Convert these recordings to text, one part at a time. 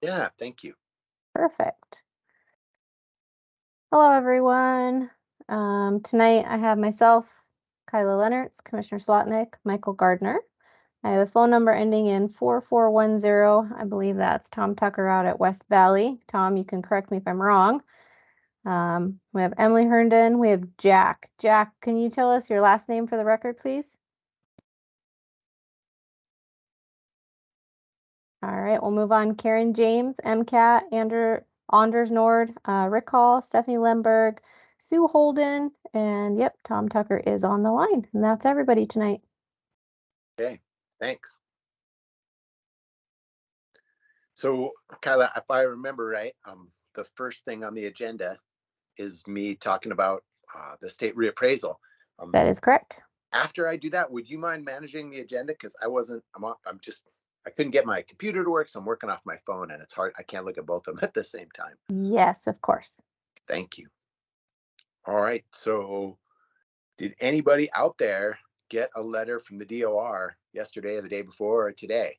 Yeah, thank you. Perfect. Hello, everyone. Tonight I have myself, Kyla Lennertz, Commissioner Slotnick, Michael Gardner. I have a phone number ending in 4410. I believe that's Tom Tucker out at West Valley. Tom, you can correct me if I'm wrong. We have Emily Herndon. We have Jack. Jack, can you tell us your last name for the record, please? All right, we'll move on. Karen James, MCAT, Anders Nord, Rick Hall, Stephanie Lemberg, Sue Holden, and yep, Tom Tucker is on the line. And that's everybody tonight. Okay, thanks. So, Kyla, if I remember right, the first thing on the agenda is me talking about the state reappraisal. That is correct. After I do that, would you mind managing the agenda? Because I couldn't get my computer to work, so I'm working off my phone, and it's hard. I can't look at both of them at the same time. Yes, of course. Thank you. All right. So, did anybody out there get a letter from the DOR yesterday or the day before or today?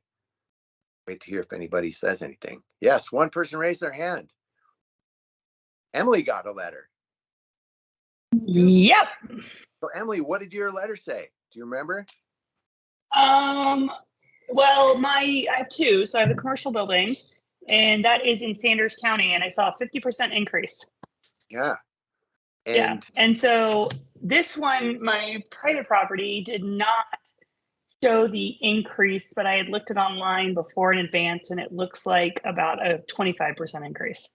Wait to hear if anybody says anything. Yes, one person raised their hand. Emily got a letter. Yep. So, Emily, what did your letter say? Do you remember? Well, I have two. So I have a commercial building, and that is in Sanders County, and I saw a 50% increase. Yeah. And so this one, my private property, did not show the increase, but I had looked it online before in advance, and it looks like about a 25% increase.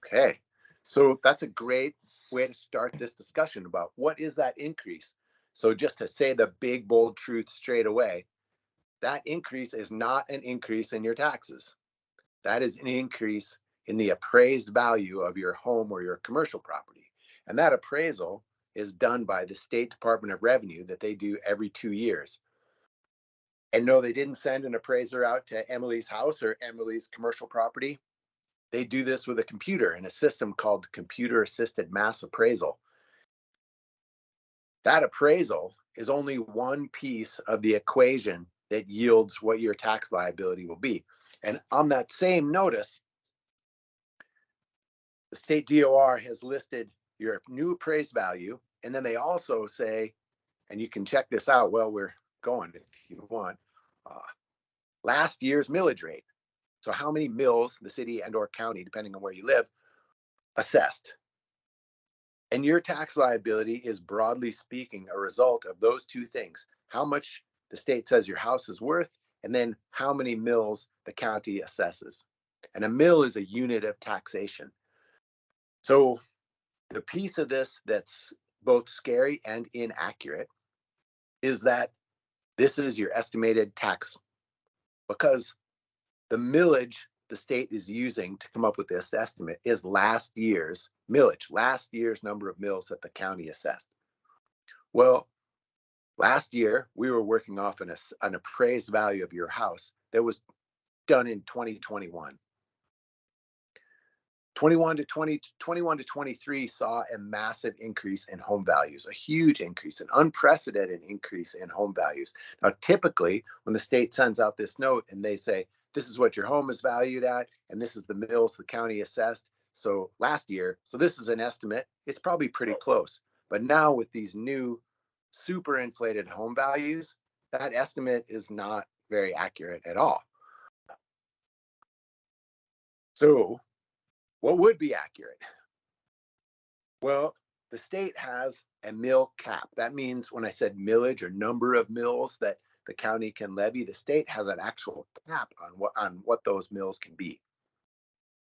Okay. So that's a great way to start this discussion about what is that increase. So just to say the big, bold truth straight away, that increase is not an increase in your taxes. That is an increase in the appraised value of your home or your commercial property. And that appraisal is done by the State Department of Revenue that they do every 2 years. And no, they didn't send an appraiser out to Emily's house or Emily's commercial property. They do this with a computer and a system called computer assisted mass appraisal. That appraisal is only one piece of the equation that yields what your tax liability will be. And on that same notice, the state DOR has listed your new appraised value. And then they also say, and you can check this out while we're going if you want, last year's millage rate. So how many mills the city and or county, depending on where you live, assessed. And your tax liability is, broadly speaking, a result of those two things: how much the state says your house is worth, and then how many mills the county assesses. And a mill is a unit of taxation. So the piece of this that's both scary and inaccurate is that this is your estimated tax, because the millage the state is using to come up with this estimate is last year's millage, last year's number of mills that the county assessed. Well, last year we were working off an appraised value of your house that was done in 2021. 21 to 23 saw a massive increase in home values, a huge increase, an unprecedented increase in home values. Now, typically, when the state sends out this note and they say, this is what your home is valued at, and this is the mills the county assessed, so last year, so this is an estimate, it's probably pretty close. But now with these new super inflated home values, that estimate is not very accurate at all. So what would be accurate? Well, the state has a mill cap. That means when I said millage or number of mills that the county can levy, the state has an actual cap on what those mills can be.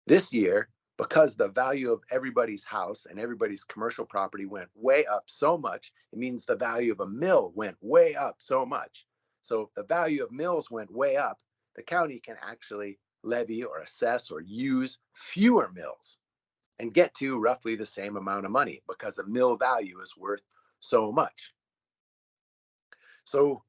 This year, because the value of everybody's house and everybody's commercial property went way up so much, it means the value of a mill went way up so much. So if the value of mills went way up, the county can actually levy or assess or use fewer mills and get to roughly the same amount of money because a mill value is worth so much. So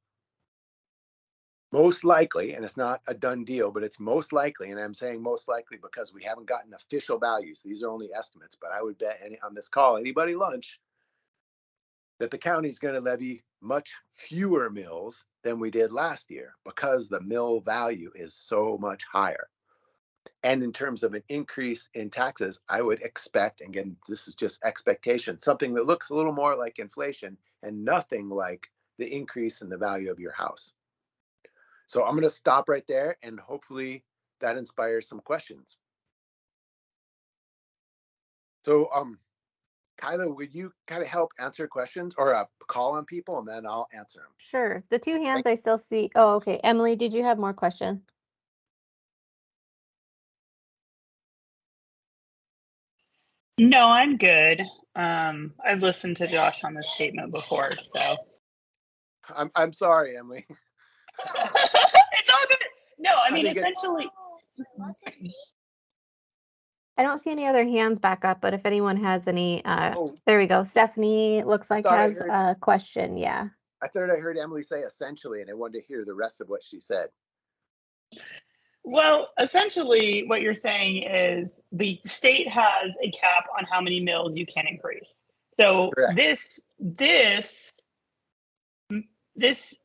most likely, and it's not a done deal, but it's most likely, and I'm saying most likely because we haven't gotten official values. These are only estimates, but I would bet on this call, anybody lunch, that the county is going to levy much fewer mills than we did last year because the mill value is so much higher. And in terms of an increase in taxes, I would expect, again, this is just expectation, something that looks a little more like inflation and nothing like the increase in the value of your house. So I'm going to stop right there, and hopefully that inspires some questions. So, Kyla, would you kind of help answer questions or call on people, and then I'll answer them? Sure. The two hands I still see. Oh, okay. Emily, did you have more question? No, I'm good. I've listened to Josh on this statement before, so. I'm sorry, Emily. It's all good. No, I mean, essentially. I don't see any other hands back up, but if anyone has any, Oh, there we go. Stephanie looks like thought I has heard- a question. Yeah. I thought I heard Emily say essentially, and I wanted to hear the rest of what she said. Well, essentially, what you're saying is the state has a cap on how many mills you can increase. So Correct. this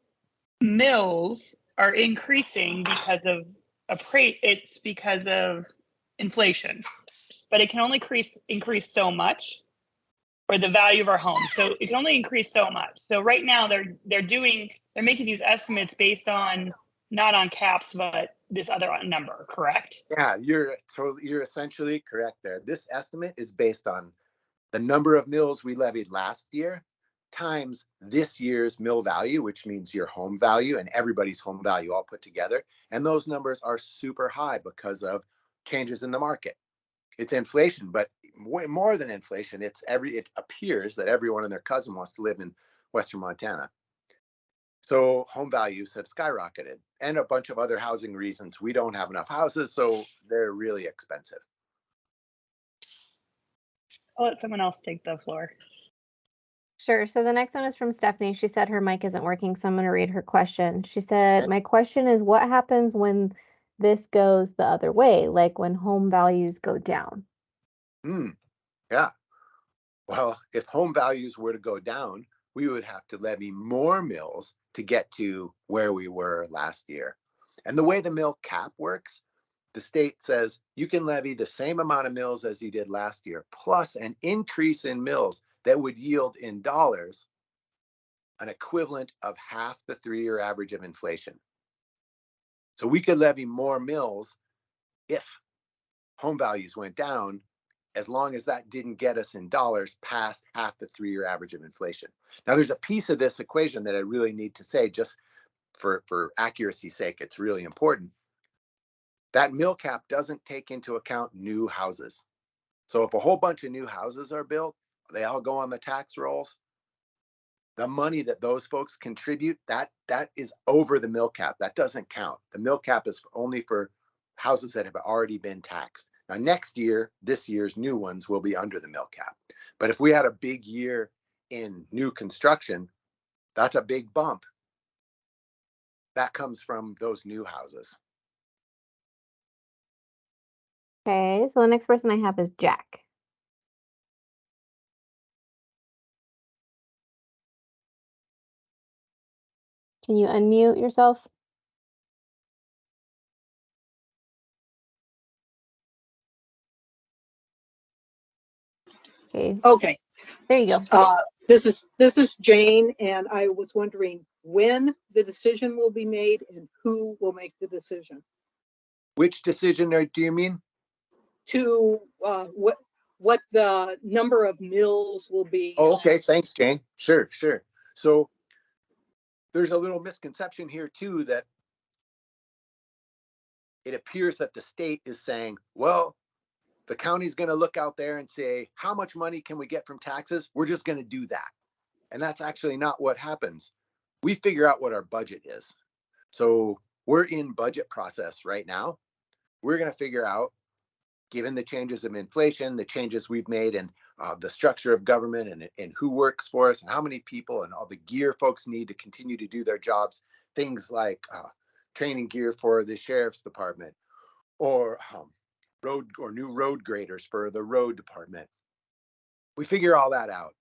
mills are increasing because of it's because of inflation, but it can only increase so much, or the value of our home. So it can only increase so much. So right now they're making these estimates based on not on caps, but this other number, correct? Yeah, you're essentially correct there. This estimate is based on the number of mills we levied last year times this year's mill value, which means your home value and everybody's home value all put together. And those numbers are super high because of changes in the market. It's inflation, but way more than inflation. It appears that everyone and their cousin wants to live in Western Montana. So home values have skyrocketed, and a bunch of other housing reasons. We don't have enough houses, so they're really expensive. I'll let someone else take the floor. Sure. So the next one is from Stephanie. She said her mic isn't working, so I'm going to read her question. She said, my question is, what happens when this goes the other way, like when home values go down? Yeah. Well, if home values were to go down, we would have to levy more mills to get to where we were last year. And the way the mill cap works, the state says you can levy the same amount of mills as you did last year, plus an increase in mills that would yield in dollars an equivalent of half the 3-year average of inflation. So we could levy more mills if home values went down, as long as that didn't get us in dollars past half the 3-year average of inflation. Now, there's a piece of this equation that I really need to say, just for accuracy's sake, it's really important. That mill cap doesn't take into account new houses. So if a whole bunch of new houses are built, they all go on the tax rolls, the money that those folks contribute, that is over the mill cap. That doesn't count. The mill cap is only for houses that have already been taxed. Now, next year, this year's new ones will be under the mill cap. But if we had a big year in new construction, that's a big bump. That comes from those new houses. Okay, so the next person I have is Jack. Can you unmute yourself? Okay. Okay. There you go. This is Jane, and I was wondering when the decision will be made and who will make the decision. Which decision do you mean? To what the number of mills will be. Oh, okay. Thanks, Jane. Sure. So there's a little misconception here too, that it appears that the state is saying, well, the county's going to look out there and say, how much money can we get from taxes? We're just going to do that. And that's actually not what happens. We figure out what our budget is. So we're in budget process right now. We're going to figure out, given the changes of inflation, the changes we've made in the structure of government and who works for us and how many people and all the gear folks need to continue to do their jobs, things like training gear for the sheriff's department, or new road graders for the road department. We figure all that out.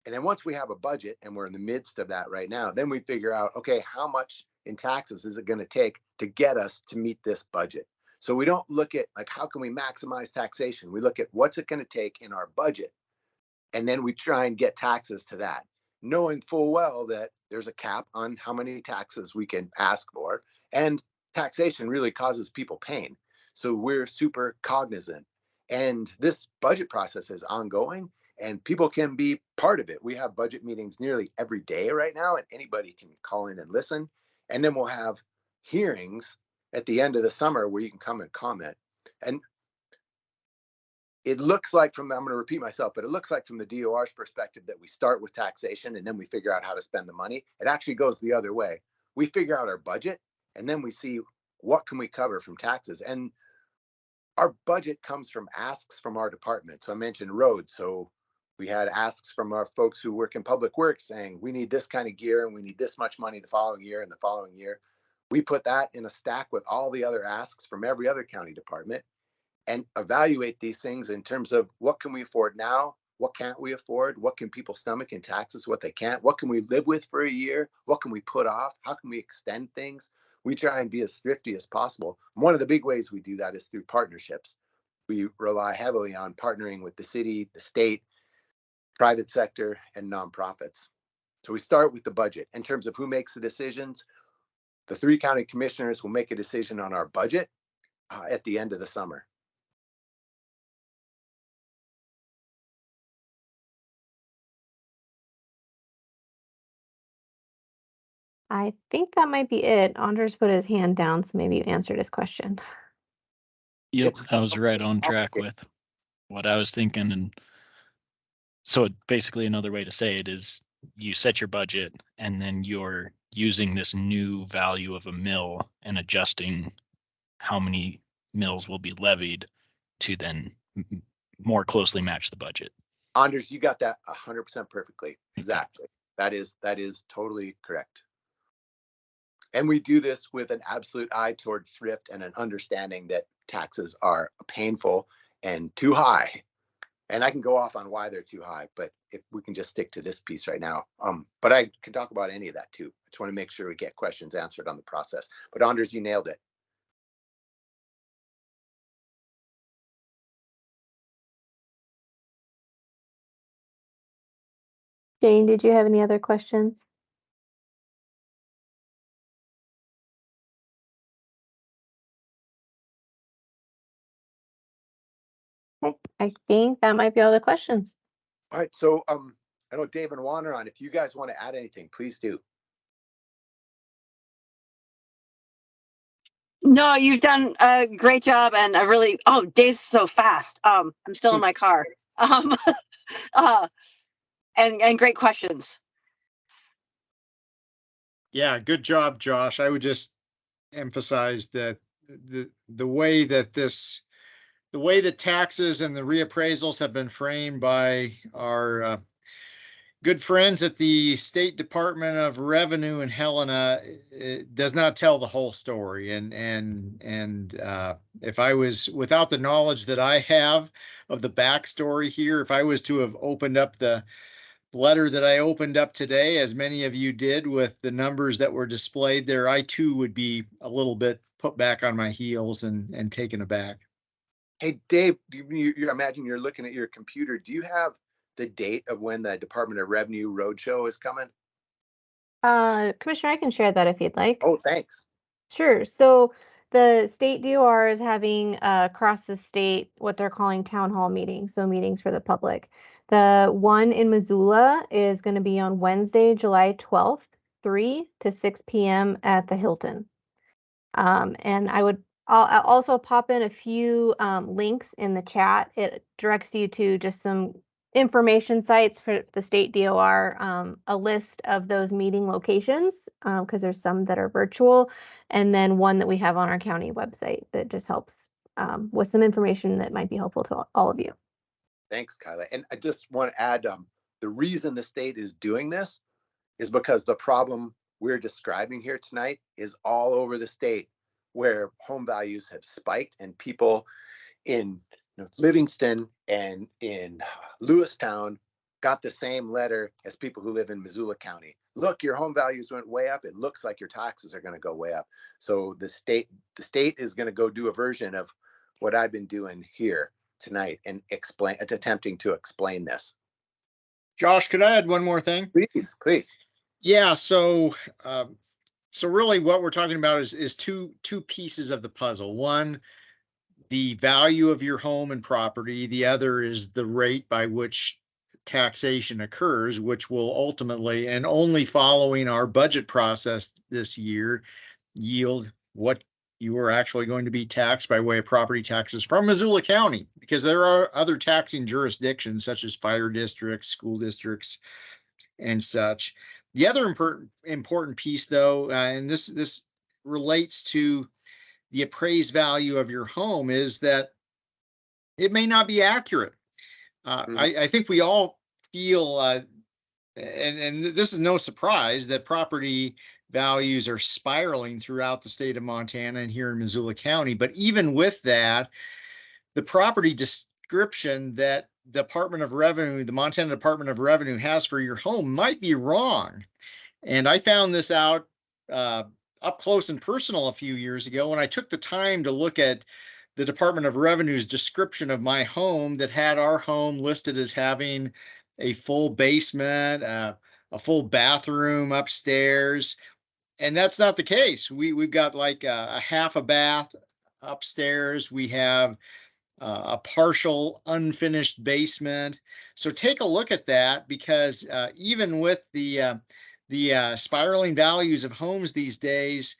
And then once we have a budget, and we're in the midst of that right now, then we figure out, okay, how much in taxes is it going to take to get us to meet this budget? So we don't look at like, how can we maximize taxation? We look at what's it going to take in our budget. And then we try and get taxes to that, knowing full well that there's a cap on how many taxes we can ask for. And taxation really causes people pain. So we're super cognizant. And this budget process is ongoing and people can be part of it. We have budget meetings nearly every day right now, and anybody can call in and listen. And then we'll have hearings at the end of the summer where you can come and comment. And it looks like I'm going to repeat myself, but it looks like from the DOR's perspective that we start with taxation and then we figure out how to spend the money. It actually goes the other way. We figure out our budget and then we see what can we cover from taxes. And our budget comes from asks from our department. So I mentioned roads. So we had asks from our folks who work in public works saying, we need this kind of gear and we need this much money the following year and the following year. We put that in a stack with all the other asks from every other county department and evaluate these things in terms of what can we afford now? What can't we afford? What can people stomach in taxes? What they can't? What can we live with for a year? What can we put off? How can we extend things? We try and be as thrifty as possible. One of the big ways we do that is through partnerships. We rely heavily on partnering with the city, the state, private sector, and nonprofits. So we start with the budget. In terms of who makes the decisions, the 3 county commissioners will make a decision on our budget at the end of the summer. I think that might be it. Anders put his hand down, so maybe you answered his question. Yep, I was right on track with what I was thinking. And so basically another way to say it is you set your budget and then you're using this new value of a mill and adjusting how many mills will be levied to then more closely match the budget. Anders, you got that 100% perfectly. Exactly. That is totally correct. And we do this with an absolute eye toward thrift and an understanding that taxes are painful and too high. And I can go off on why they're too high, but if we can just stick to this piece right now. But I can talk about any of that too. I just want to make sure we get questions answered on the process. But Anders, you nailed it. Jane, did you have any other questions? Okay, I think that might be all the questions. All right. So I know Dave and Juan are on. If you guys want to add anything, please do. No, you've done a great job, and I really. Oh, Dave's so fast. I'm still in my car. And great questions. Yeah, good job, Josh. I would just emphasize that the way that taxes and the reappraisals have been framed by our good friends at the State Department of Revenue in Helena, it does not tell the whole story. And if I was, without the knowledge that I have of the backstory here, if I was to have opened up the letter that I opened up today, as many of you did, with the numbers that were displayed there, I too would be a little bit put back on my heels and taken aback. Hey, Dave, you imagine you're looking at your computer. Do you have the date of when the Department of Revenue Roadshow is coming? Commissioner, I can share that if you'd like. Oh, thanks. Sure. So the state DOR is having across the state what they're calling town hall meetings, so meetings for the public. The one in Missoula is going to be on Wednesday, July 12th, 3 to 6 p.m. at the Hilton. And I'll also pop in a few links in the chat. It directs you to just some information sites for the state DOR, a list of those meeting locations, because there's some that are virtual, and then one that we have on our county website that just helps with some information that might be helpful to all of you. Thanks, Kyla. And I just want to add, the reason the state is doing this is because the problem we're describing here tonight is all over the state, where home values have spiked and people in Livingston and in Lewistown got the same letter as people who live in Missoula County. Look, your home values went way up. It looks like your taxes are going to go way up. So the state the state is going to go do a version of what I've been doing here tonight and attempting to explain this. Josh, could I add one more thing? Please, please. Yeah, so really what we're talking about is two pieces of the puzzle. One, the value of your home and property. The other is the rate by which taxation occurs, which will ultimately, and only following our budget process this year, yield what you are actually going to be taxed by way of property taxes from Missoula County, because there are other taxing jurisdictions such as fire districts, school districts, and such. The other important piece, though, and this relates to the appraised value of your home, is that it may not be accurate. I think we all feel, and this is no surprise, that property values are spiraling throughout the state of Montana and here in Missoula County. But even with that, the property description that Department of Revenue, the Montana Department of Revenue has for your home might be wrong. And I found this out up close and personal a few years ago when I took the time to look at the Department of Revenue's description of my home that had our home listed as having a full basement, a full bathroom upstairs. And that's not the case. We've got like a half a bath upstairs. We have a partial unfinished basement. So take a look at that, because even with the spiraling values of homes these days,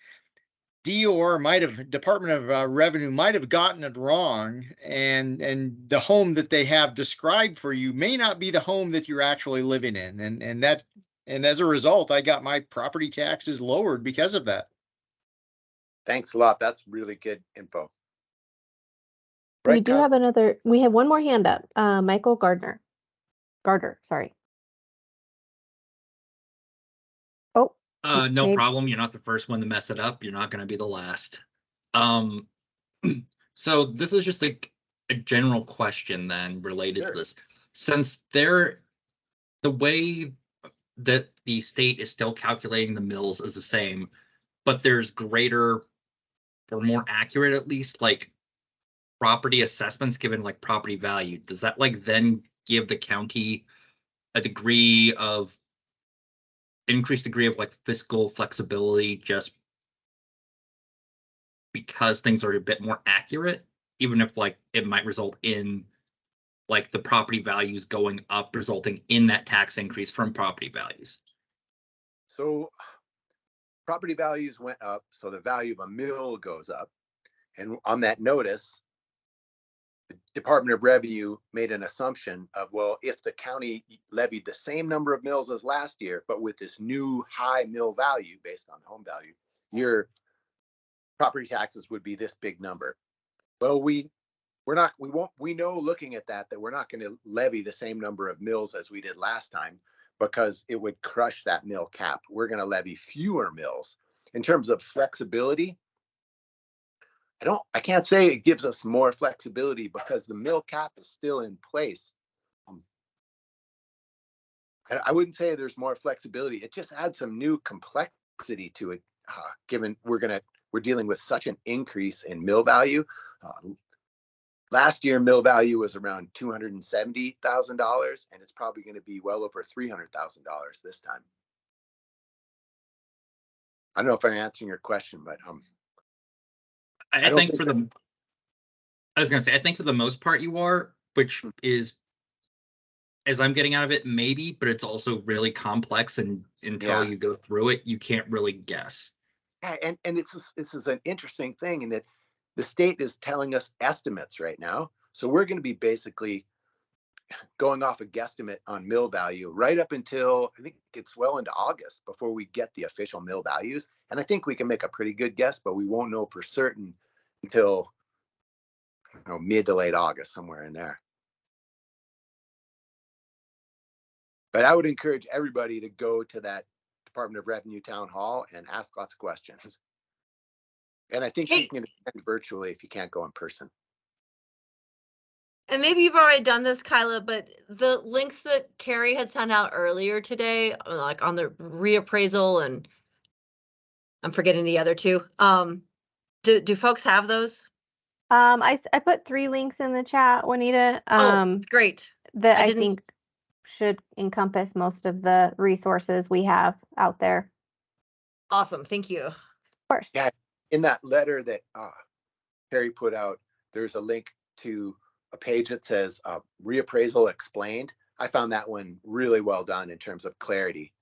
Department of Revenue might have gotten it wrong, and the home that they have described for you may not be the home that you're actually living in, and as a result, I got my property taxes lowered because of that. Thanks a lot. That's really good info. We do have we have one more hand up. Michael Gardner, sorry. Oh. No problem. You're not the first one to mess it up. You're not going to be the last. So this is just a general question then related to this. Since the way that the state is still calculating the mills is the same, but there's greater, or more accurate at least, like property assessments given like property value. Does that like then give the county a increased degree of like fiscal flexibility just because things are a bit more accurate, even if like it might result in like the property values going up, resulting in that tax increase from property values? So property values went up, so the value of a mill goes up. And on that notice, the Department of Revenue made an assumption of, well, if the county levied the same number of mills as last year, but with this new high mill value based on home value, your property taxes would be this big number. Well, we know looking at that we're not going to levy the same number of mills as we did last time, because it would crush that mill cap. We're going to levy fewer mills. In terms of flexibility, I can't say it gives us more flexibility, because the mill cap is still in place. I wouldn't say there's more flexibility. It just adds some new complexity to it, given we're dealing with such an increase in mill value. Last year, mill value was around $270,000, and it's probably going to be well over $300,000 this time. I don't know if I'm answering your question, but I think for the most part you are, which is, as I'm getting out of it, maybe, but it's also really complex, and until you go through it, you can't really guess. Yeah, and this is an interesting thing in that the state is telling us estimates right now. So we're going to be basically going off a guesstimate on mill value right up until, I think it's well into August before we get the official mill values. And I think we can make a pretty good guess, but we won't know for certain until mid to late August, somewhere in there. But I would encourage everybody to go to that Department of Revenue town hall and ask lots of questions. And I think you can attend virtually if you can't go in person. And maybe you've already done this, Kyla, but the links that Carrie had sent out earlier today, like on the reappraisal, and I'm forgetting the other two, Do folks have those? I put 3 links in the chat, Juanita. Oh, great. That I I didn't- think should encompass most of the resources we have out there. Awesome. Thank you. Of course. Yeah, in that letter that Perry put out, there's a link to a page that says reappraisal explained. I found that one really well done in terms of clarity.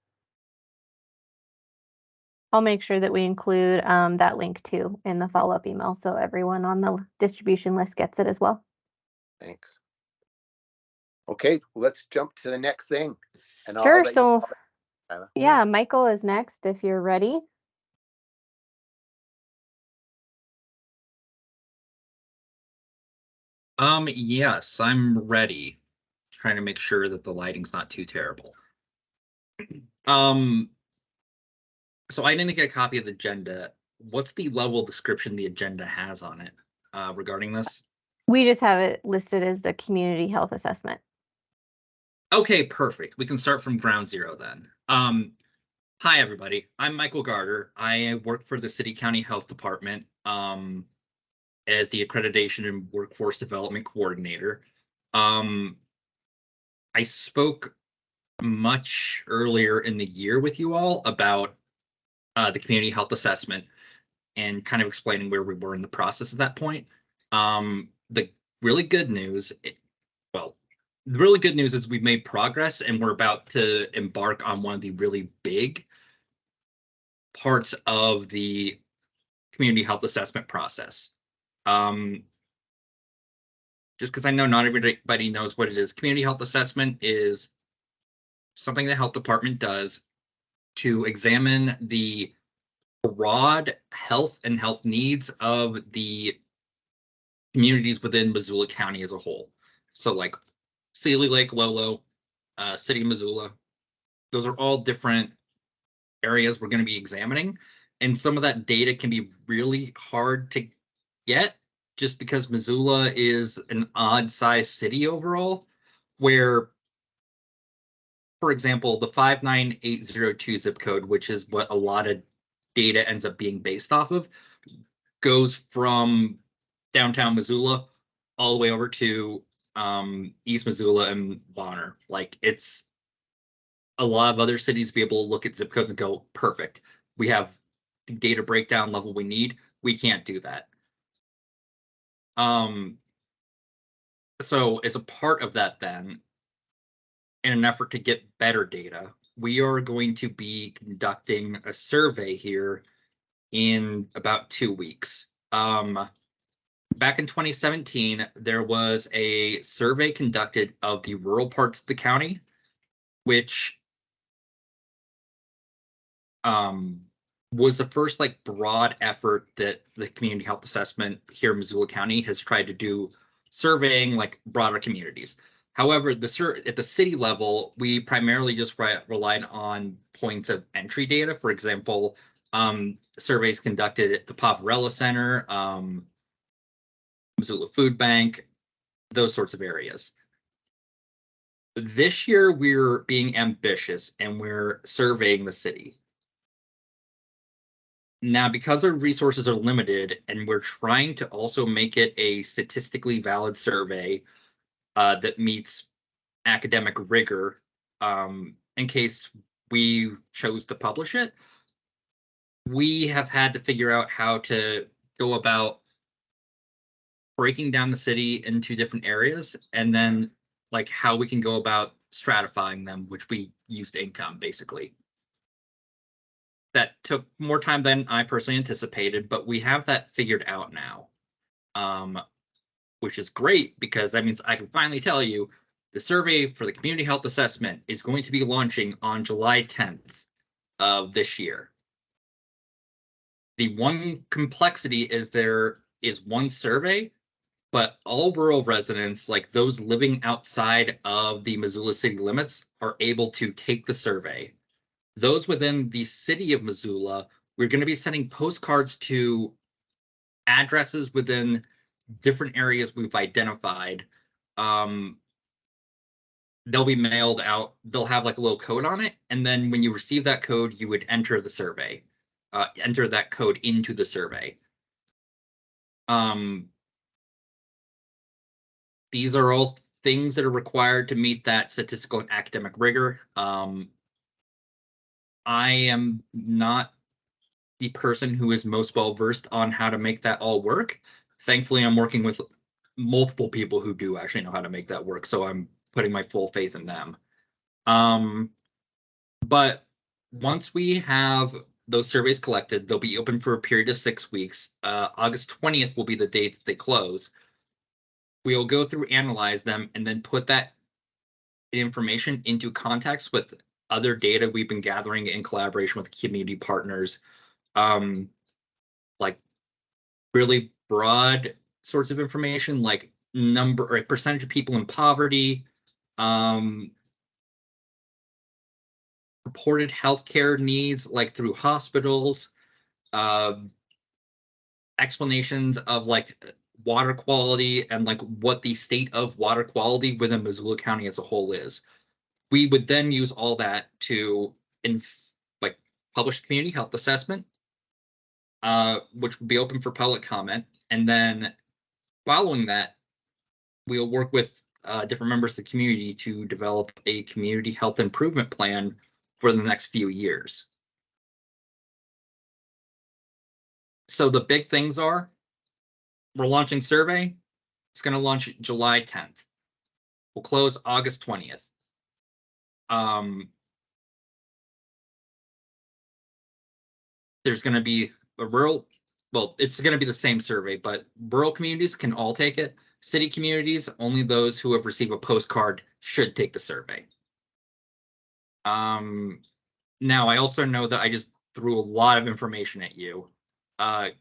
I'll make sure that we include that link too in the follow-up email so everyone on the distribution list gets it as well. Thanks. Okay, let's jump to the next thing. And I'll Sure. let you So call it, Tyler. yeah, Michael is next if you're ready. Yes, I'm ready. Trying to make sure that the lighting's not too terrible. So I didn't get a copy of the agenda. What's the level of description the agenda has on it regarding this? We just have it listed as the community health assessment. Okay, perfect. We can start from ground zero then. Hi, everybody. I'm Michael Garter. I work for the City County Health Department as the Accreditation and Workforce Development Coordinator. I spoke much earlier in the year with you all about the community health assessment and kind of explaining where we were in the process at that point. The really good news, the really good news is we've made progress and we're about to embark on one of the really big parts of the community health assessment process. Just because I know not everybody knows what it is. Community health assessment is something the health department does to examine the broad health and health needs of the communities within Missoula County as a whole. So like Sealy Lake, Lolo, City of Missoula, those are all different areas we're going to be examining. And some of that data can be really hard to get just because Missoula is an odd sized city overall, where, for example, the 59802 zip code, which is what a lot of data ends up being based off of, goes from downtown Missoula all the way over to East Missoula and Bonner. Like, it's a lot of other cities be able to look at zip codes and go, perfect. We have the data breakdown level we need. We can't do that. So as a part of that then, in an effort to get better data, we are going to be conducting a survey here in about 2 weeks. Back in 2017, there was a survey conducted of the rural parts of the county, which was the first like broad effort that the community health assessment here in Missoula County has tried to do, surveying like broader communities. However, at the city level, we primarily just relied on points of entry data. For example, surveys conducted at the Pavarella Center, Missoula Food Bank, those sorts of areas. This year, we're being ambitious and we're surveying the city. Now, because our resources are limited and we're trying to also make it a statistically valid survey that meets academic rigor, in case we chose to publish it, we have had to figure out how to go about breaking down the city into different areas and then like how we can go about stratifying them, which we used income basically. That took more time than I personally anticipated, but we have that figured out now, which is great because that means I can finally tell you the survey for the community health assessment is going to be launching on July 10th of this year. The one complexity is there is one survey, but all rural residents, like those living outside of the Missoula city limits, are able to take the survey. Those within the city of Missoula, we're going to be sending postcards to addresses within different areas we've identified. They'll be mailed out. They'll have like a little code on it. And then when you receive that code, you would enter the survey, enter that code into the survey. These are all things that are required to meet that statistical and academic rigor. I am not the person who is most well versed on how to make that all work. Thankfully, I'm working with multiple people who do actually know how to make that work, so I'm putting my full faith in them. But once we have those surveys collected, they'll be open for a period of 6 weeks. August 20th will be the date that they close. We'll go through, analyze them, and then put that information into context with other data we've been gathering in collaboration with community partners, like really broad sorts of information, like number or percentage of people in poverty, reported healthcare needs, like through hospitals, explanations of like water quality and like what the state of water quality within Missoula County as a whole is. We would then use all that to like publish the community health assessment, which would be open for public comment. And then following that, we'll work with different members of the community to develop a community health improvement plan for the next few years. So the big things are, we're launching survey. It's going to launch July 10th. We'll close August 20th. There's going to be a rural, well, it's going to be the same survey, but rural communities can all take it. City communities, only those who have received a postcard should take the survey. Now, I also know that I just threw a lot of information at you. Are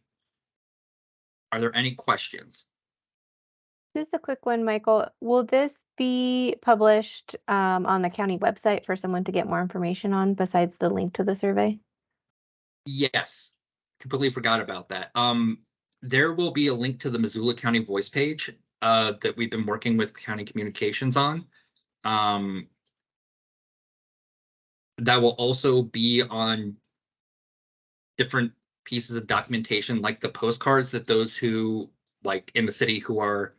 there any questions? Just a quick one, Michael. Will this be published on the county website for someone to get more information on besides the link to the survey? Yes, completely forgot about that. There will be a link to the Missoula County Voice page that we've been working with county communications on. That will also be on different pieces of documentation, like the postcards that those who like in the city who are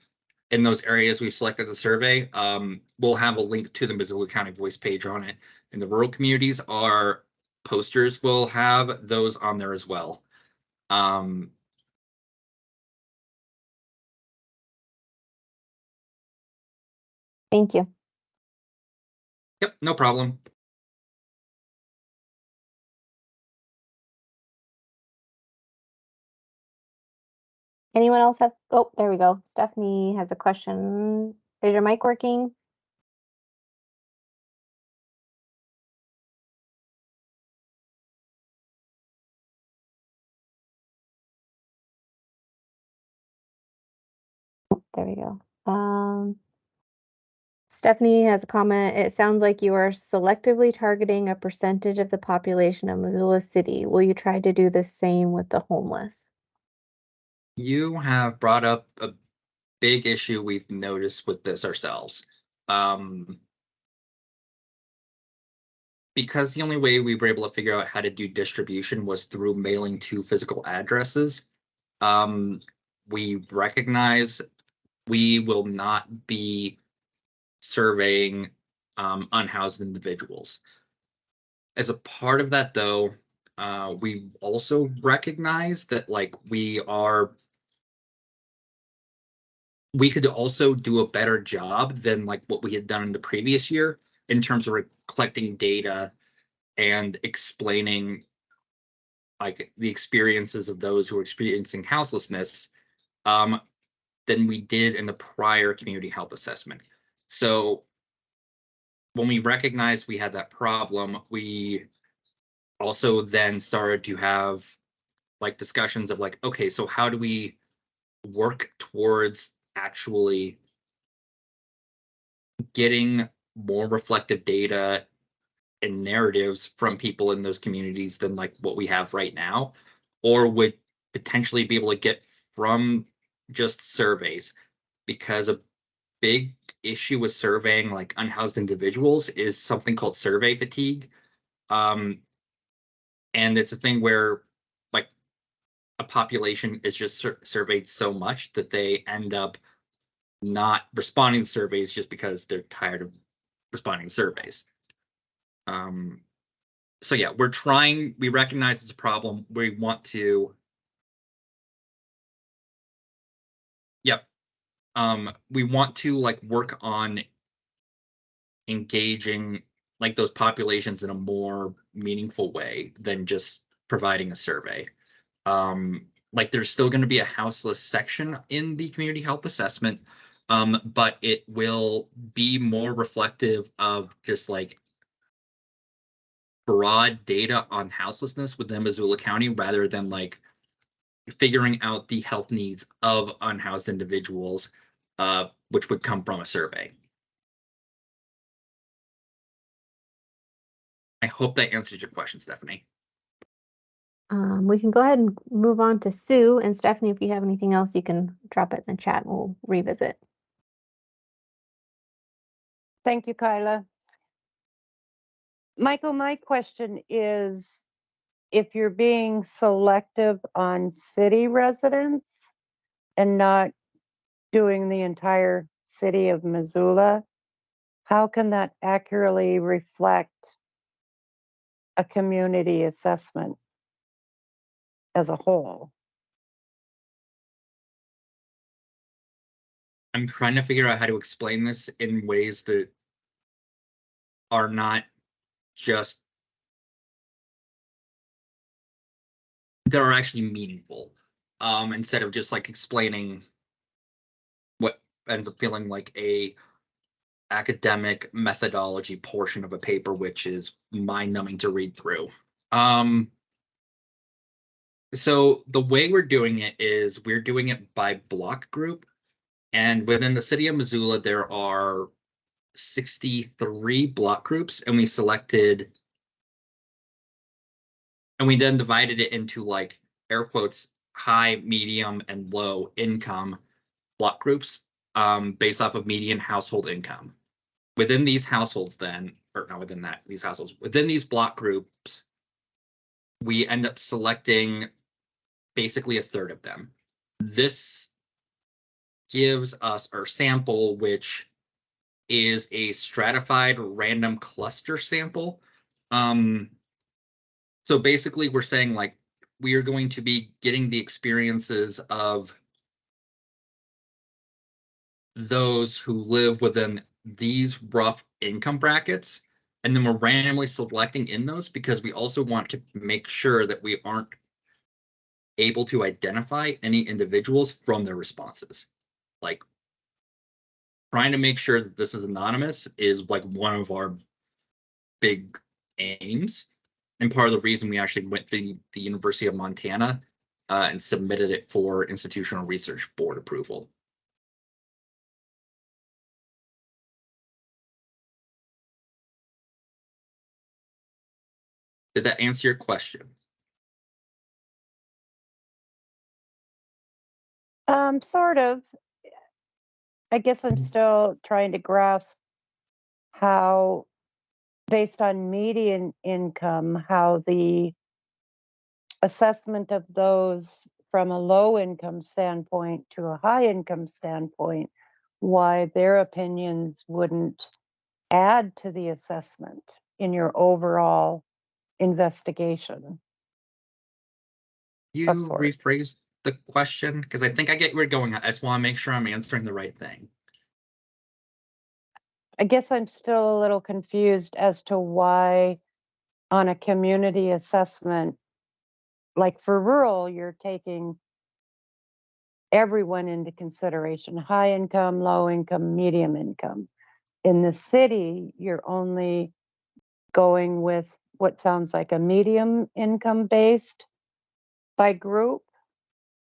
in those areas we've selected the survey, will have a link to the Missoula County Voice page on it. In the rural communities, our posters will have those on there as well. Thank you. Yep, no problem. Anyone else have, oh, there we go. Stephanie has a question. Is your mic working? There we go. Stephanie has a comment. It sounds like you are selectively targeting a percentage of the population of Missoula City. Will you try to do the same with the homeless? You have brought up a big issue we've noticed with this ourselves. Because the only way we were able to figure out how to do distribution was through mailing to physical addresses, we recognize we will not be surveying unhoused individuals. As a part of that, though, we also recognize that like we could also do a better job than like what we had done in the previous year in terms of collecting data and explaining like the experiences of those who are experiencing houselessness than we did in the prior community health assessment. So when we recognized we had that problem, we also then started to have like discussions of like, okay, so how do we work towards actually getting more reflective data and narratives from people in those communities than like what we have right now, or would potentially be able to get from just surveys, because a big issue with surveying like unhoused individuals is something called survey fatigue. And it's a thing where like a population is just surveyed so much that they end up not responding to surveys just because they're tired of responding to surveys. So yeah, we recognize it's a problem. We want to, yep. We want to like work on engaging like those populations in a more meaningful way than just providing a survey. Like there's still going to be a houseless section in the community health assessment, but it will be more reflective of just like broad data on houselessness within Missoula County rather than like figuring out the health needs of unhoused individuals, which would come from a survey. I hope that answers your question, Stephanie. We can go ahead and move on to Sue, and Stephanie, if you have anything else, you can drop it in the chat and we'll revisit. Thank you, Kyla. Michael, my question is, if you're being selective on city residents and not doing the entire city of Missoula, how can that accurately reflect a community assessment as a whole? I'm trying to figure out how to explain this in ways that are not just that are actually meaningful, instead of just like explaining what ends up feeling like a academic methodology portion of a paper, which is mind-numbing to read through. So the way we're doing it is we're doing it by block group, and within the city of Missoula there are 63 block groups, and we then divided it into like air quotes high, medium, and low income block groups, based off of median household income. Within these households then, or not within that, these households, within these block groups, we end up selecting basically a third of them. This gives us our sample, which is a stratified random cluster sample. So basically we're saying like, we are going to be getting the experiences of those who live within these rough income brackets, and then we're randomly selecting in those because we also want to make sure that we aren't able to identify any individuals from their responses. Like trying to make sure that this is anonymous is like one of our big aims, and part of the reason we actually went to the University of Montana and submitted it for Institutional Research Board approval. Did that answer your question? Sort of. I guess I'm still trying to grasp how, based on median income, how the assessment of those from a low income standpoint to a high income standpoint, why their opinions wouldn't add to the assessment in your overall investigation. You rephrased the question because I think I get where you're going. I just want to make sure I'm answering the right thing. I guess I'm still a little confused as to why on a community assessment, like for rural, you're taking everyone into consideration, high income, low income, medium income. In the city, you're only going with what sounds like a medium income based by group,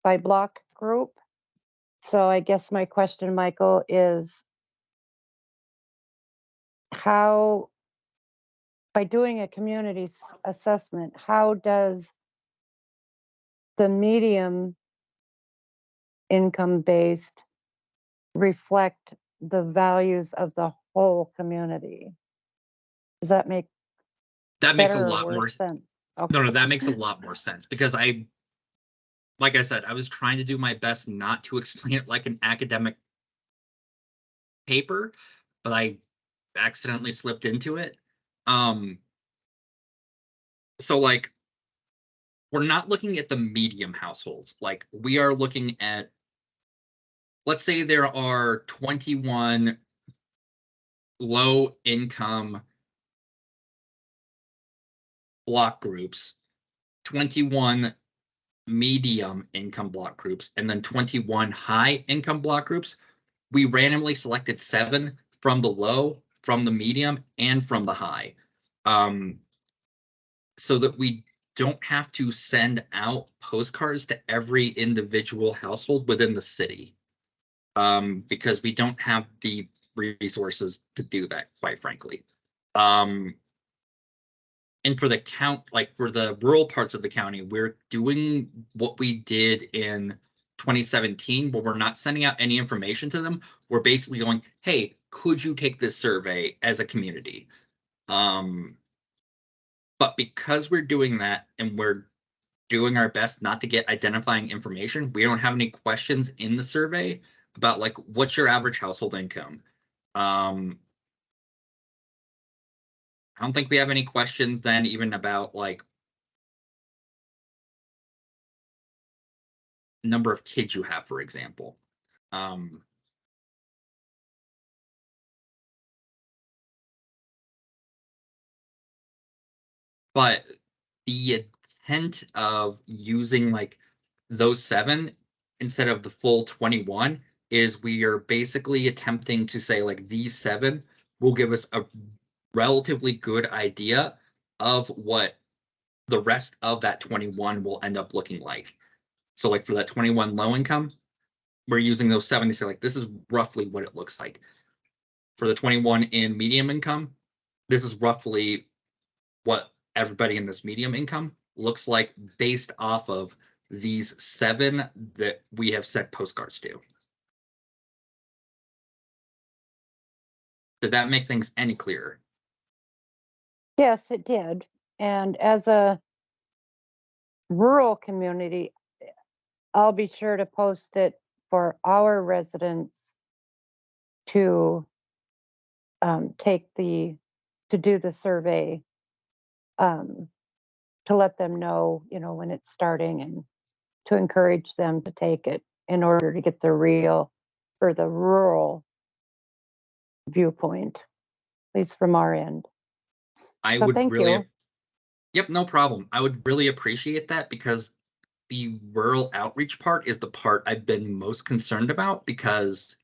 by block group. So I guess my question, Michael, is how, by doing a community assessment, how does the medium income based reflect the values of the whole community? Does that make that makes a better or lot more worse sense? Okay. No, that makes a lot more sense because like I said, I was trying to do my best not to explain it like an academic paper, but I accidentally slipped into it. So like, we're not looking at the medium households. Like, we are looking at, let's say there are 21 low income block groups, 21 medium income block groups, and then 21 high income block groups. We randomly selected 7 from the low, from the medium, and from the high, so that we don't have to send out postcards to every individual household within the city, because we don't have the resources to do that, quite frankly. And for the count, like for the rural parts of the county, we're doing what we did in 2017, but we're not sending out any information to them. We're basically going, hey, could you take this survey as a community? But because we're doing that and we're doing our best not to get identifying information, we don't have any questions in the survey about like, what's your average household income? I don't think we have any questions then even about like number of kids you have, for example. But the intent of using like those 7 instead of the full 21 is we are basically attempting to say like these 7 will give us a relatively good idea of what the rest of that 21 will end up looking like. So like for that 21 low income, we're using those 7 to say like, this is roughly what it looks like. For the 21 in medium income, this is roughly what everybody in this medium income looks like based off of these 7 that we have sent postcards to. Did that make things any clearer? Yes, it did. And as a rural community, I'll be sure to post it for our residents to do the survey, to let them know, when it's starting, and to encourage them to take it in order to get the rural viewpoint, at least from our end. So thank you. Yep, no problem. I would really appreciate that, because the rural outreach part is the part I've been most concerned about, because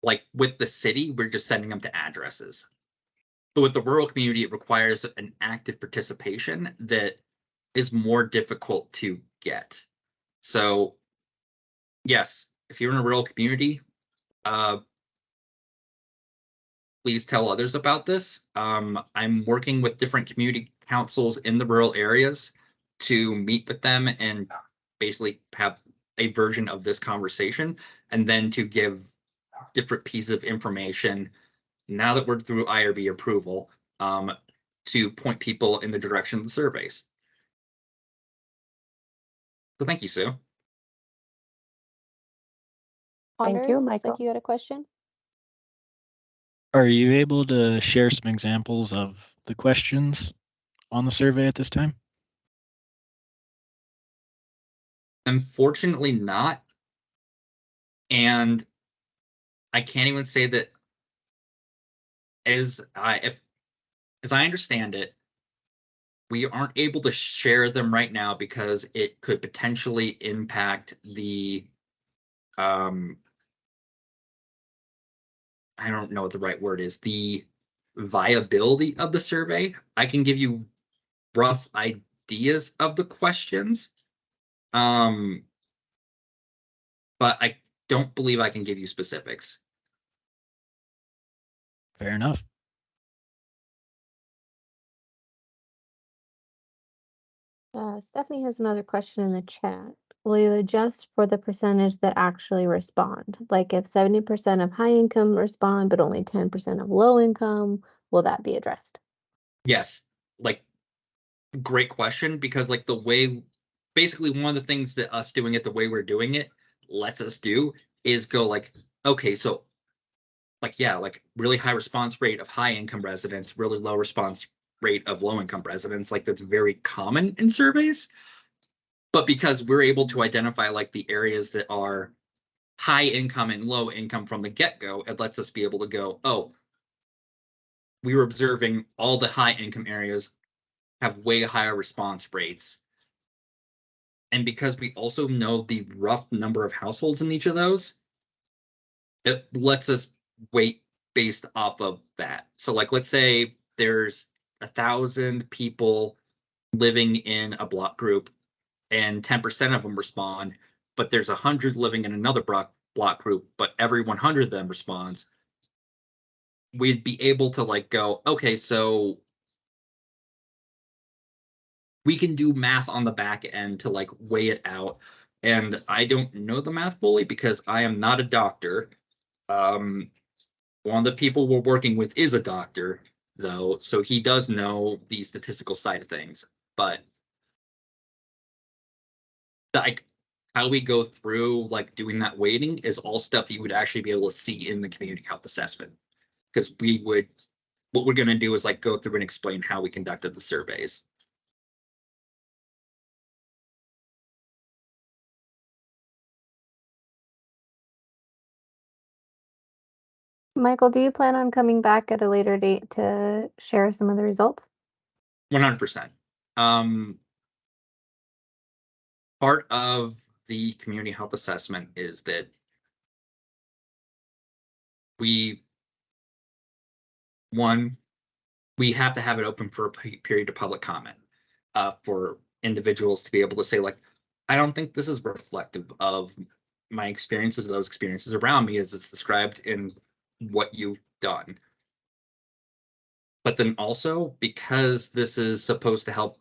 like with the city, we're just sending them to addresses. But with the rural community, it requires an active participation that is more difficult to get. So yes, if you're in a rural community, please tell others about this. I'm working with different community councils in the rural areas to meet with them and basically have a version of this conversation, and then to give different pieces of information now that we're through IRB approval, to point people in the direction of the surveys. So thank you, Sue. Thank Anders, you, looks Michael. like you had a question. Are you able to share some examples of the questions on the survey at this time? Unfortunately not. And I can't even say that, as I understand it, we aren't able to share them right now because it could potentially impact the I don't know what the right word is, the viability of the survey. I can give you rough ideas of the questions, but I don't believe I can give you specifics. Fair enough. Stephanie has another question in the chat. Will you adjust for the percentage that actually respond? Like if 70% of high income respond, but only 10% of low income, will that be addressed? Yes, like great question, because like the way basically one of the things that us doing it the way we're doing it lets us do is go like, okay, so like, yeah, like really high response rate of high income residents, really low response rate of low income residents. Like that's very common in surveys. But because we're able to identify like the areas that are high income and low income from the get-go, it lets us be able to go, oh, we were observing all the high income areas have way higher response rates. And because we also know the rough number of households in each of those, it lets us weight based off of that. So like, let's say there's 1,000 people living in a block group and 10% of them respond, but there's 100 living in another block group, but every 100 of them responds. We'd be able to like go, okay, so we can do math on the back end to like weigh it out. And I don't know the math fully because I am not a doctor. One of the people we're working with is a doctor, though, so he does know the statistical side of things. But like how we go through like doing that weighting is all stuff that you would actually be able to see in the community health assessment. Because what we're going to do is like go through and explain how we conducted the surveys. Michael, do you plan on coming back at a later date to share some of the results? 100%. Part of the community health assessment is that we have to have it open for a period of public comment for individuals to be able to say like, I don't think this is reflective of my experiences or those experiences around me as it's described in what you've done. But then also, because this is supposed to help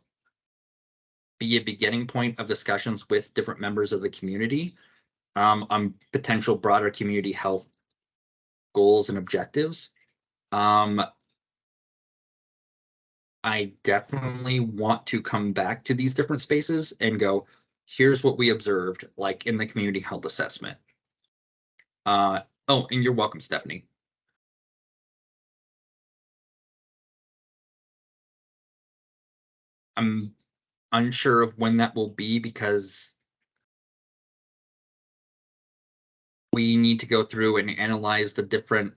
be a beginning point of discussions with different members of the community on potential broader community health goals and objectives, I definitely want to come back to these different spaces and go, here's what we observed, like in the community health assessment. Oh, and you're welcome, Stephanie. I'm unsure of when that will be because we need to go through and analyze the different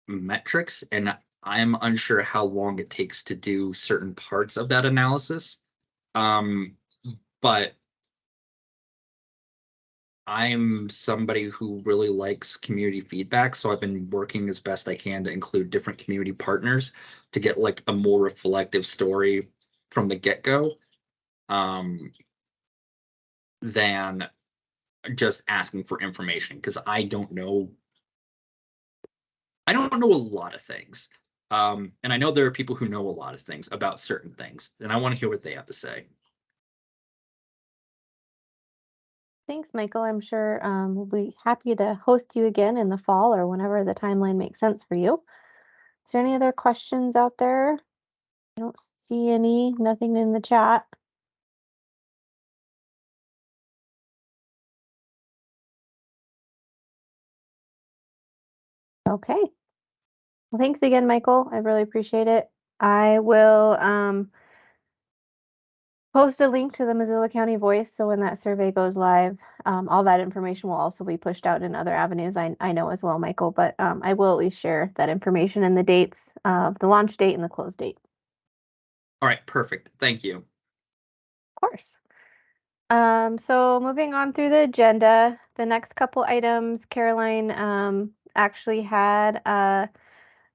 metrics, and I'm unsure how long it takes to do certain parts of that analysis. But I'm somebody who really likes community feedback, so I've been working as best I can to include different community partners to get like a more reflective story from the get-go than just asking for information, because I don't know a lot of things. And I know there are people who know a lot of things about certain things, and I want to hear what they have to say. Thanks, Michael. I'm sure we'll be happy to host you again in the fall or whenever the timeline makes sense for you. Is there any other questions out there? I don't see any, nothing in the chat. Okay. Well, thanks again, Michael. I really appreciate it. I will post a link to the Missoula County Voice, so when that survey goes live, all that information will also be pushed out in other avenues. I know as well, Michael, but I will at least share that information and the dates of the launch date and the close date. All right, perfect. Thank you. Of course. So moving on through the agenda, the next couple items, Caroline actually had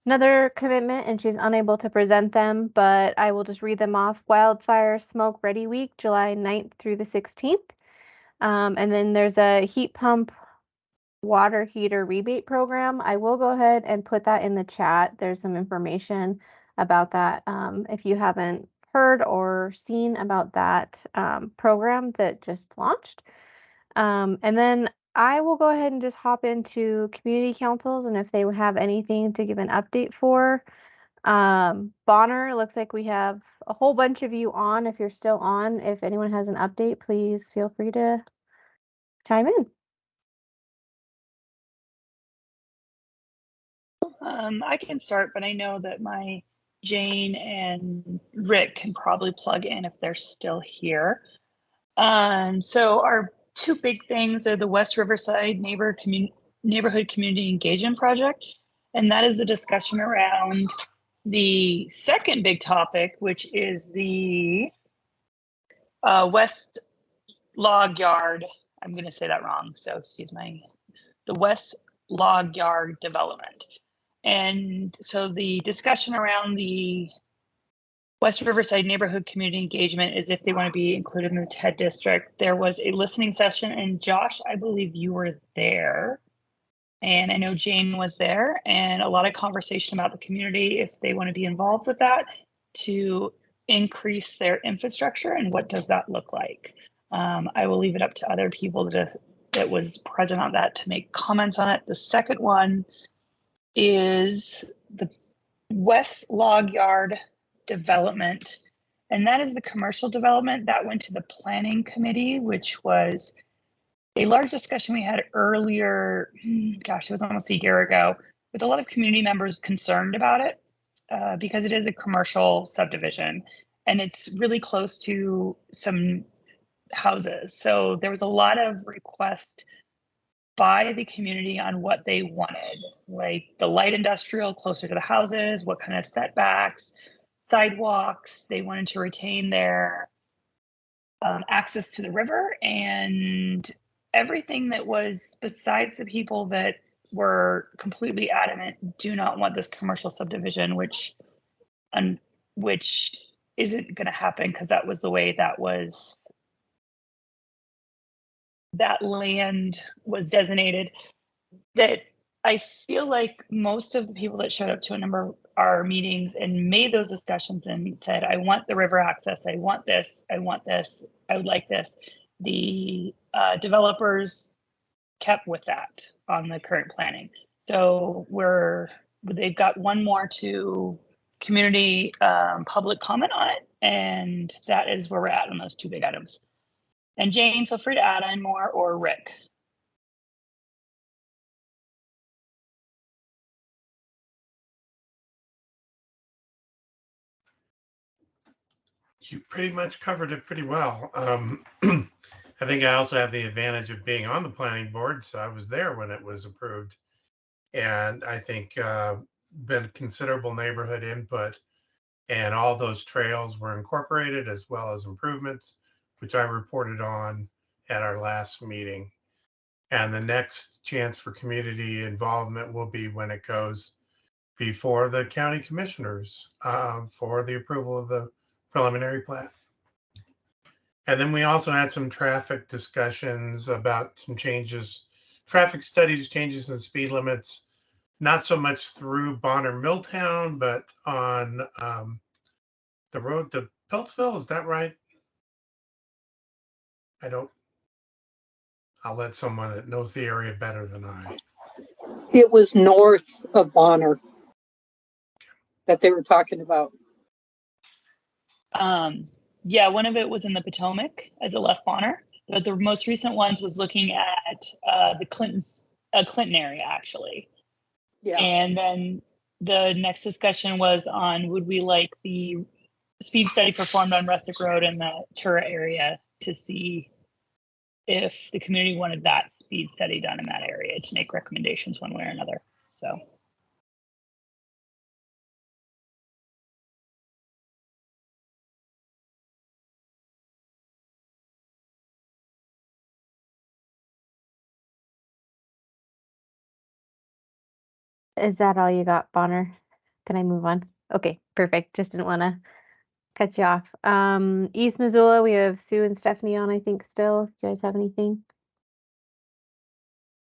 another commitment and she's unable to present them, but I will just read them off. Wildfire Smoke Ready Week, July 9th through the 16th. And then there's a heat pump water heater rebate program. I will go ahead and put that in the chat. There's some information about that if you haven't heard or seen about that program that just launched. And then I will go ahead and just hop into community councils and if they have anything to give an update for. Bonner, looks like we have a whole bunch of you on. If you're still on, if anyone has an update, please feel free to chime in. I can start, but I know that my Jane and Rick can probably plug in if they're still here. So our two big things are the West Riverside Neighborhood Community Engagement Project, and that is a discussion around the second big topic, which is the West Log Yard. I'm going to say that wrong, so excuse the West Log Yard development. And so the discussion around the West Riverside Neighborhood Community Engagement is if they want to be included in the TED district. There was a listening session, and Josh, I believe you were there. And I know Jane was there, and a lot of conversation about the community, if they want to be involved with that, to increase their infrastructure, and what does that look like? I will leave it up to other people that was present on that to make comments on it. The second one is the West Log Yard development, and that is the commercial development that went to the planning committee, which was a large discussion we had earlier. Gosh, it was almost a year ago, with a lot of community members concerned about it because it is a commercial subdivision and it's really close to some houses. So there was a lot of requests by the community on what they wanted, like the light industrial closer to the houses, what kind of setbacks, sidewalks. They wanted to retain their access to the river, and everything that was besides the people that were completely adamant do not want this commercial subdivision, which isn't going to happen because that was the way that land was designated. That I feel like most of the people that showed up to a number of our meetings and made those discussions and said, I want the river access, I want this, I want this, I would like this. The developers kept with that on the current planning. So they've got one more to community public comment on it, and that is where we're at on those two big items. And Jane, feel free to add in more, or Rick. You pretty much covered it pretty well. I think I also have the advantage of being on the planning board, so I was there when it was approved. And I think been considerable neighborhood input, and all those trails were incorporated as well as improvements, which I reported on at our last meeting. And the next chance for community involvement will be when it goes before the county commissioners for the approval of the preliminary plat. And then we also had some traffic discussions about some changes, traffic studies, changes in speed limits, not so much through Bonner Milltown, but on the road to Peltsville. Is that right? I'll let someone that knows the area better than I. It was north of Bonner that they were talking about. Yeah, one of it was in the Potomac as a left Bonner, but the most recent ones was looking at the Clinton area, actually. Yeah. And then the next discussion was on, would we like the speed study performed on Rustic Road in the Tura area to see if the community wanted that speed study done in that area to make recommendations one way or another. So. Is that all you got, Bonner? Can I move on? Okay, perfect. Just didn't want to cut you off. East Missoula, we have Sue and Stephanie on, I think, still. If you guys have anything.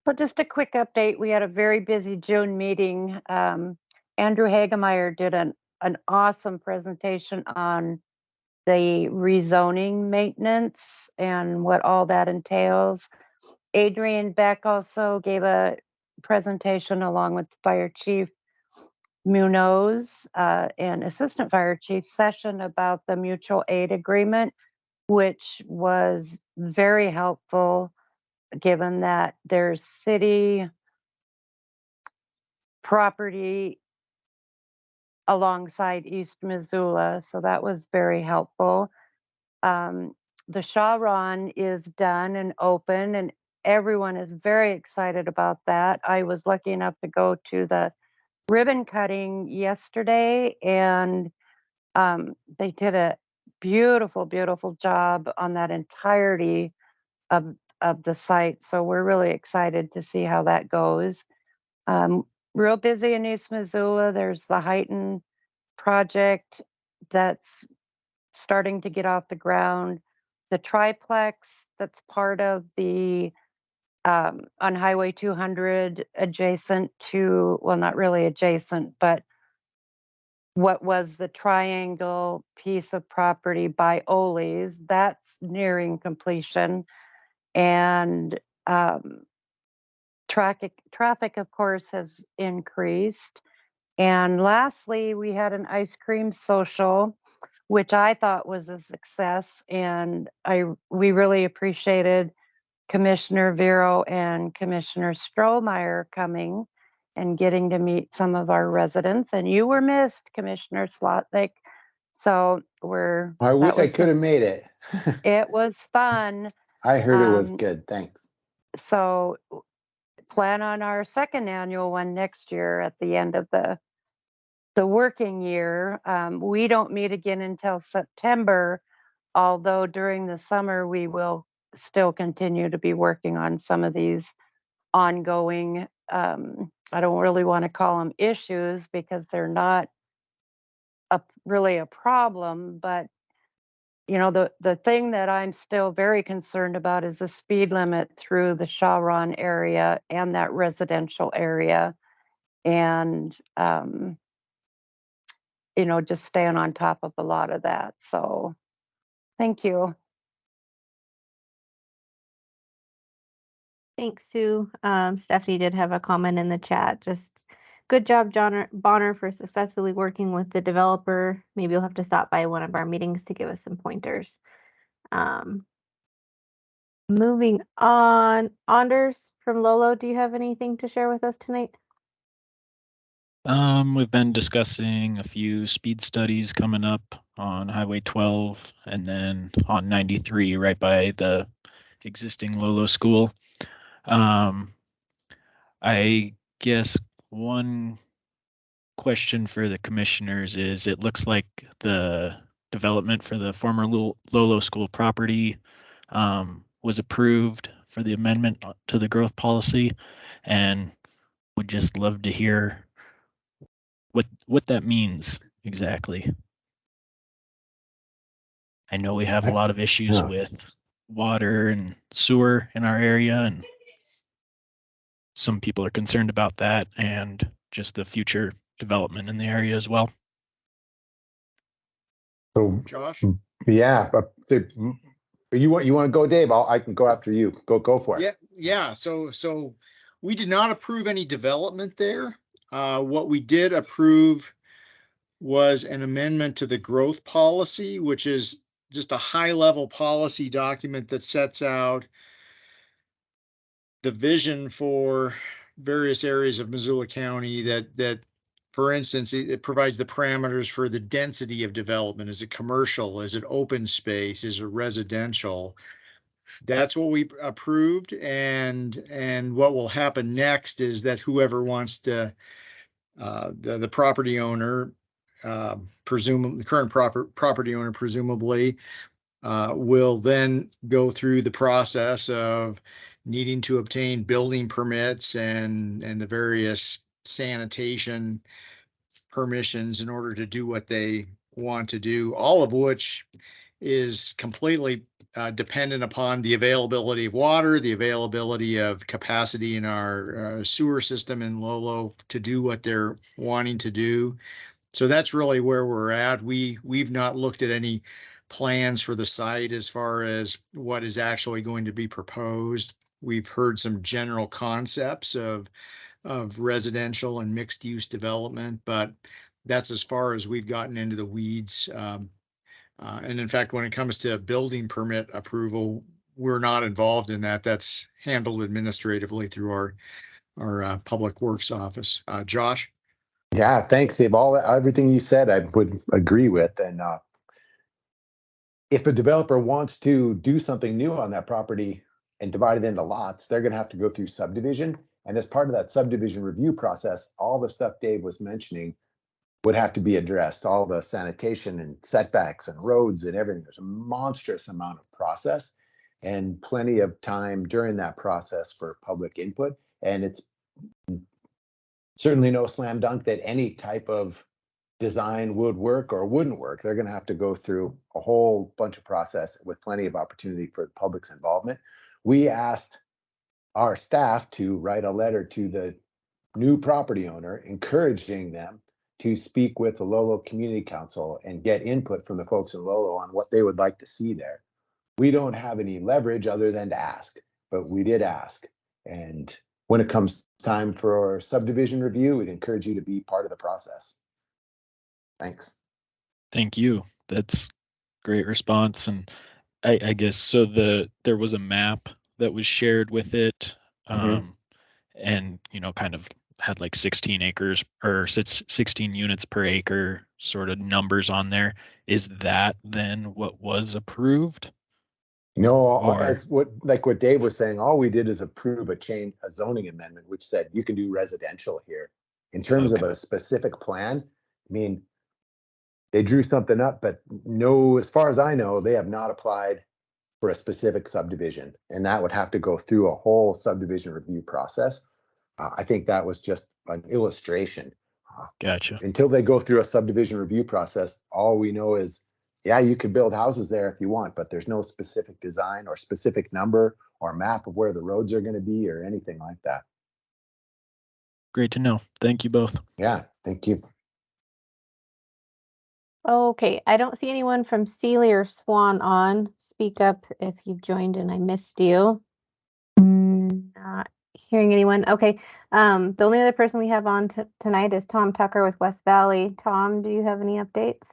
Well, just a quick update. We had a very busy June meeting. Andrew Hagemeyer did an awesome presentation on the rezoning maintenance and what all that entails. Adrian Beck also gave a presentation along with the fire chief Munoz and Assistant Fire Chief session about the mutual aid agreement, which was very helpful given that there's city property alongside East Missoula. So that was very helpful. The Sharon is done and open, and everyone is very excited about that. I was lucky enough to go to the ribbon cutting yesterday, and they did a beautiful, beautiful job on that entirety of the site. So we're really excited to see how that goes. Real busy in East Missoula. There's the Heighton project that's starting to get off the ground. The triplex that's part of the on Highway 200 adjacent to, well, not really adjacent, but what was the triangle piece of property by Ole's, that's nearing completion. And traffic, of course, has increased. And lastly, we had an ice cream social, which I thought was a success. And we really appreciated Commissioner Vero and Commissioner Strohmeyer coming and getting to meet some of our residents. And you were missed, Commissioner Slotnick. So I wish I could have made it. It was fun. I heard it was good. Thanks. So plan on our second annual one next year at the end of the working year. We don't meet again until September, although during the summer we will still continue to be working on some of these ongoing, I don't really want to call them issues because they're not really a problem, but you know, the thing that I'm still very concerned about is the speed limit through the Sharon area and that residential area. And, you know, just staying on top of a lot of that. So thank you. Thanks, Sue. Stephanie did have a comment in the chat. Just good job, John Bonner, for successfully working with the developer. Maybe you'll have to stop by one of our meetings to give us some pointers. Moving on, Anders from Lolo, do you have anything to share with us tonight? We've been discussing a few speed studies coming up on Highway 12 and then on 93 right by the existing Lolo school. I guess one question for the commissioners is, it looks like the development for the former Lolo school property was approved for the amendment to the growth policy, and would just love to hear what that means exactly. I know we have a lot of issues with water and sewer in our area, and some people are concerned about that and just the future development in the area as well. So, Josh? yeah, but you want to go, Dave? I can go after you. Go for it. Yeah. So we did not approve any development there. What we did approve was an amendment to the growth policy, which is just a high-level policy document that sets out the vision for various areas of Missoula County that for instance, it provides the parameters for the density of development. Is it commercial? Is it open space? Is it residential? That's what we approved. And what will happen next is that whoever wants to, the property owner, presumably the current property owner, presumably, will then go through the process of needing to obtain building permits and the various sanitation permissions in order to do what they want to do, all of which is completely dependent upon the availability of water, the availability of capacity in our sewer system in Lolo to do what they're wanting to do. So that's really where we're at. We've not looked at any plans for the site as far as what is actually going to be proposed. We've heard some general concepts of of residential and mixed use development, but that's as far as we've gotten into the weeds. And in fact, when it comes to building permit approval, we're not involved in that. That's handled administratively through our public works office. Josh? Yeah, thanks, Dave. Everything you said, I would agree with. And if a developer wants to do something new on that property and divide it into lots, they're going to have to go through subdivision. And as part of that subdivision review process, all the stuff Dave was mentioning would have to be addressed. All the sanitation and setbacks and roads and everything. There's a monstrous amount of process and plenty of time during that process for public input. And it's certainly no slam dunk that any type of design would work or wouldn't work. They're going to have to go through a whole bunch of process with plenty of opportunity for the public's involvement. We asked our staff to write a letter to the new property owner, encouraging them to speak with the Lolo Community Council and get input from the folks in Lolo on what they would like to see there. We don't have any leverage other than to ask, but we did ask. And when it comes time for subdivision review, we'd encourage you to be part of the process. Thanks. Thank you. That's great response. And I guess so there was a map that was shared with it. And kind of had like 16 acres or 16 units per acre sort of numbers on there. Is that then what was approved? No, what Dave was saying, all we did is approve a zoning amendment, which said you can do residential here. In terms of a specific plan, I mean, they drew something up, but no, as far as I know, they have not applied for a specific subdivision, and that would have to go through a whole subdivision review process. I think that was just an illustration. Gotcha. Until they go through a subdivision review process, all we know is, yeah, you can build houses there if you want, but there's no specific design or specific number or map of where the roads are going to be or anything like that. Great to know. Thank you both. Yeah, thank you. Okay, I don't see anyone from Sealy or Swan on. Speak up if you've joined and I missed you. Not hearing anyone. Okay, the only other person we have on tonight is Tom Tucker with West Valley. Tom, do you have any updates?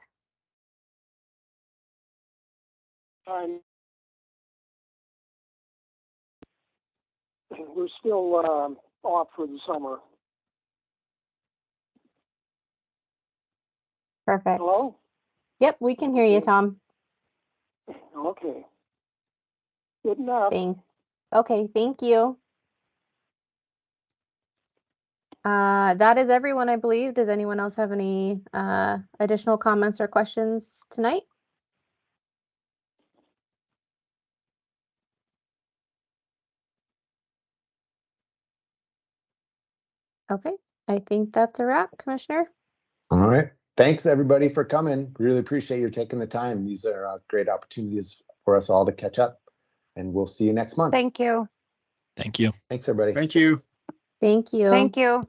We're still off for the summer. Perfect. Hello? Yep, we can hear you, Tom. Okay. Good enough. Okay, thank you. That is everyone, I believe. Does anyone else have any additional comments or questions tonight? Okay, I think that's a wrap, Commissioner. All right. Thanks, everybody, for coming. Really appreciate you taking the time. These are great opportunities for us all to catch up, and we'll see you next month. Thank you. Thank you. Thanks, everybody. Thank you. Thank you. Thank you.